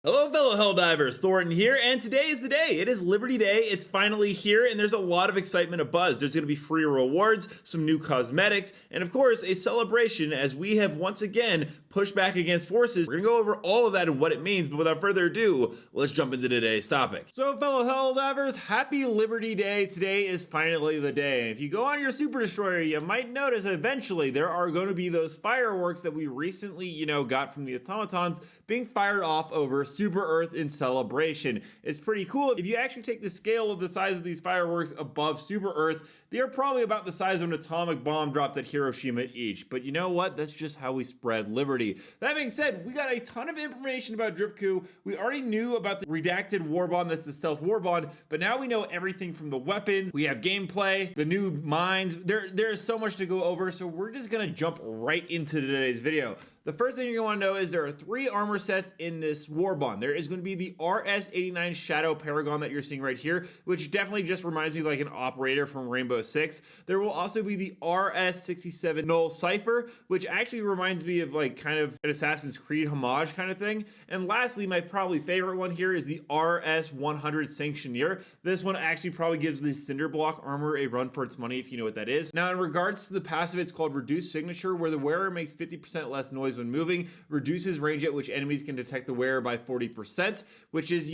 Hello fellow Helldivers, Thornton here, and today is the day. It is Liberty Day, it's finally here, and there's a lot of excitement abuzz. There's going to be free rewards, some new cosmetics, and of course a celebration as we have once again pushed back against forces. We're going to go over all of that and what it means, but without further ado, let's jump into today's topic. So fellow Helldivers, happy Liberty Day. Today is finally the day. And if you go on your Super Destroyer, you might notice eventually there are going to be those fireworks that we recently, got from the automatons being fired off over Super Earth in celebration. It's pretty cool. If you actually take the scale of the size of these fireworks above Super Earth, they are probably about the size of an atomic bomb dropped at Hiroshima each. But you know what? That's just how we spread liberty. That being said, we got a ton of information about Drip Coup. We already knew about the Redacted Warbond, that's the stealth Warbond, but now we know everything from the weapons. We have gameplay, the new mines. There is so much to go over, so we're just gonna jump right into today's video. The first thing you're going to want to know is there are 3 armor sets in this Warbond. There is going to be the RS-89 Shadow Paragon that you're seeing right here, which definitely just reminds me of like an operator from Rainbow Six. There will also be the RS-67 Null Cypher, which actually reminds me of like kind of an Assassin's Creed homage kind of thing. And lastly, my probably favorite one here is the RS-100 Sanctioneer. This one actually probably gives the Cinder Block armor a run for its money, if you know what that is. Now, in regards to the passive, it's called Reduced Signature, where the wearer makes 50% less noise when moving, reduces range at which enemies can detect the wearer by 40%, which is,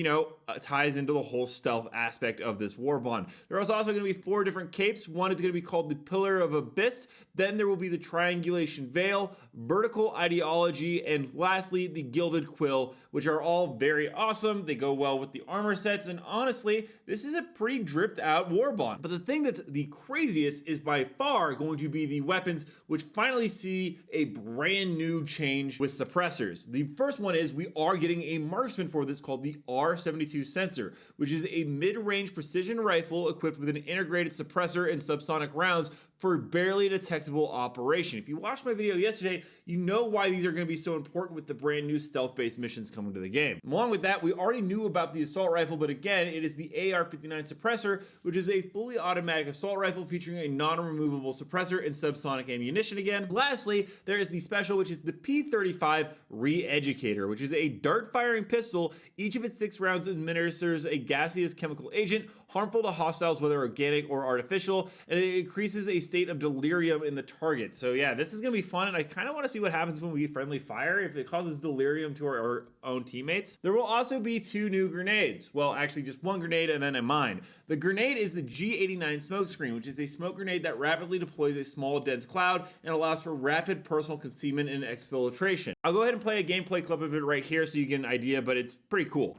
ties into the whole stealth aspect of this Warbond. There is also going to be 4 different capes. One is going to be called the Pillar of Abyss. Then there will be the Triangulation Veil, Vertical Ideology, and lastly, the Gilded Quill, which are all very awesome. They go well with the armor sets, and honestly, this is a pretty dripped out Warbond. But the thing that's the craziest is by far going to be the weapons, which finally see a brand new change with suppressors. The first one is we are getting a marksman for this called the R72 Sensor, which is a mid-range precision rifle equipped with an integrated suppressor and subsonic rounds for barely detectable operation. If you watched my video yesterday, you know why these are going to be so important with the brand new stealth-based missions coming to the game. Along with that, we already knew about the assault rifle, but again, it is the AR-59 suppressor, which is a fully automatic assault rifle featuring a non-removable suppressor and subsonic ammunition again. Lastly, there is the special, which is the P35 Re-Educator, which is a dart-firing pistol. Each of its 6 rounds administers a gaseous chemical agent harmful to hostiles, whether organic or artificial, and it increases a state of delirium in the target. So yeah, this is going to be fun, and I kind of want to see what happens when we friendly fire, if it causes delirium to our own teammates. There will also be 2 new grenades. Well, actually just 1 grenade and then a mine. The grenade is the G89 smoke screen, which is a smoke grenade that rapidly deploys a small dense cloud and allows for rapid personal concealment and exfiltration. I'll go ahead and play a gameplay clip of it right here so you get an idea, but it's pretty cool.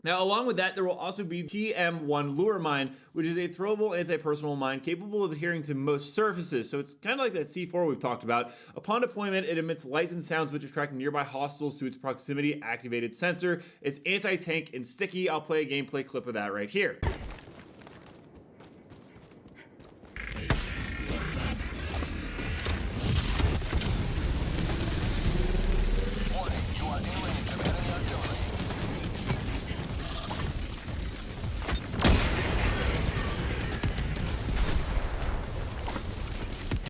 Now, along with that, there will also be TM1 Lure Mine, which is a throwable anti-personnel mine capable of adhering to most surfaces. So it's kind of like that C4 we've talked about. Upon deployment, it emits lights and sounds which attract nearby hostiles to its proximity activated sensor. It's anti-tank and sticky. I'll play a gameplay clip of that right here.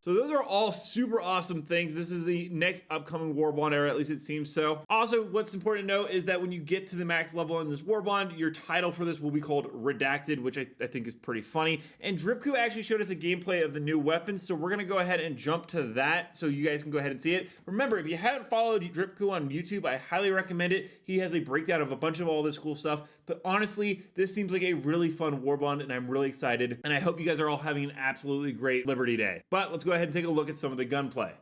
So those are all super awesome things. This is the next upcoming Warbond era, at least it seems so. Also, what's important to note is that when you get to the max level in this Warbond, your title for this will be called Redacted, which I think is pretty funny. And Drip Coup actually showed us a gameplay of the new weapons, so we're gonna go ahead and jump to that so you guys can go ahead and see it. Remember, if you haven't followed Drip Coup on YouTube, I highly recommend it. He has a breakdown of a bunch of all this cool stuff, but honestly, this seems like a really fun Warbond, and I'm really excited, and I hope you guys are all having an absolutely great Liberty Day. But let's go ahead and take a look at some of the gunplay.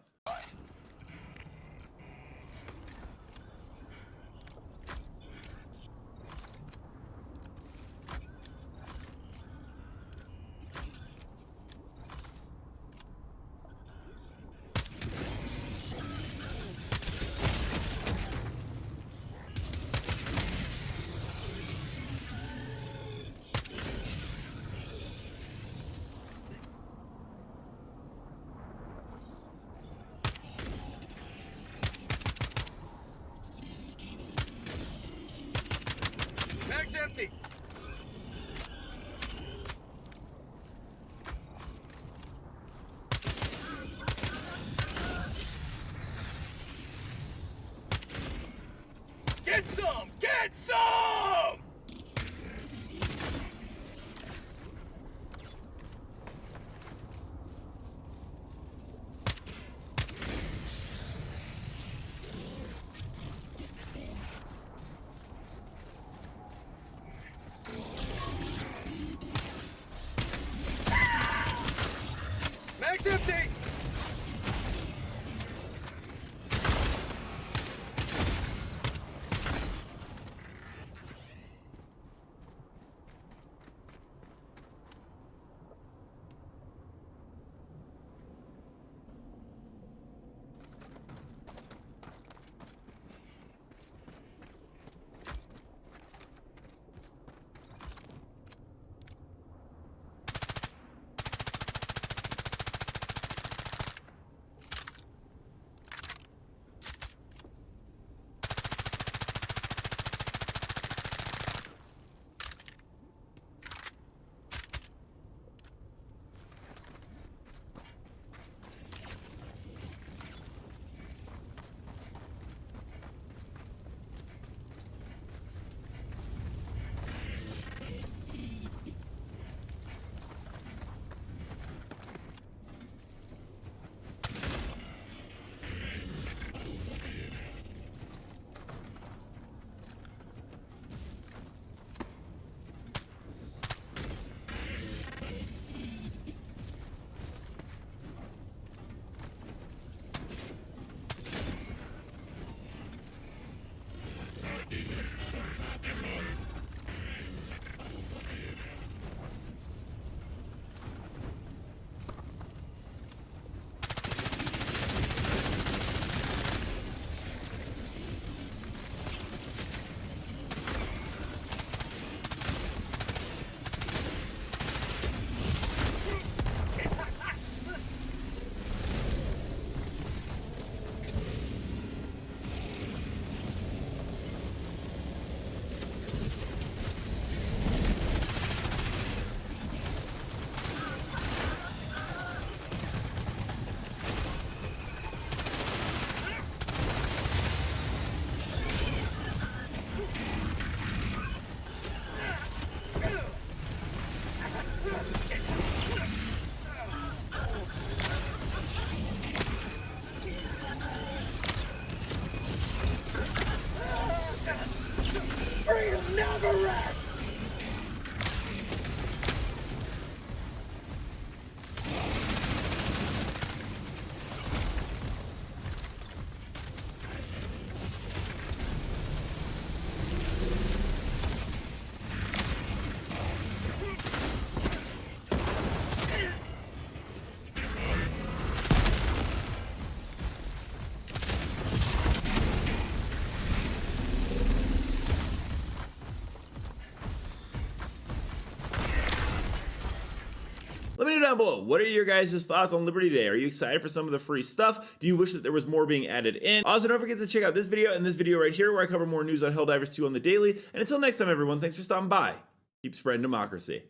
me know down below, what are your guys' thoughts on Liberty Day? Are you excited for some of the free stuff? Do you wish that there was more being added in? Also, don't forget to check out this video and this video right here where I cover more news on Helldivers 2 on the daily. And until next time, everyone, thanks for stopping by. Keep spreading democracy.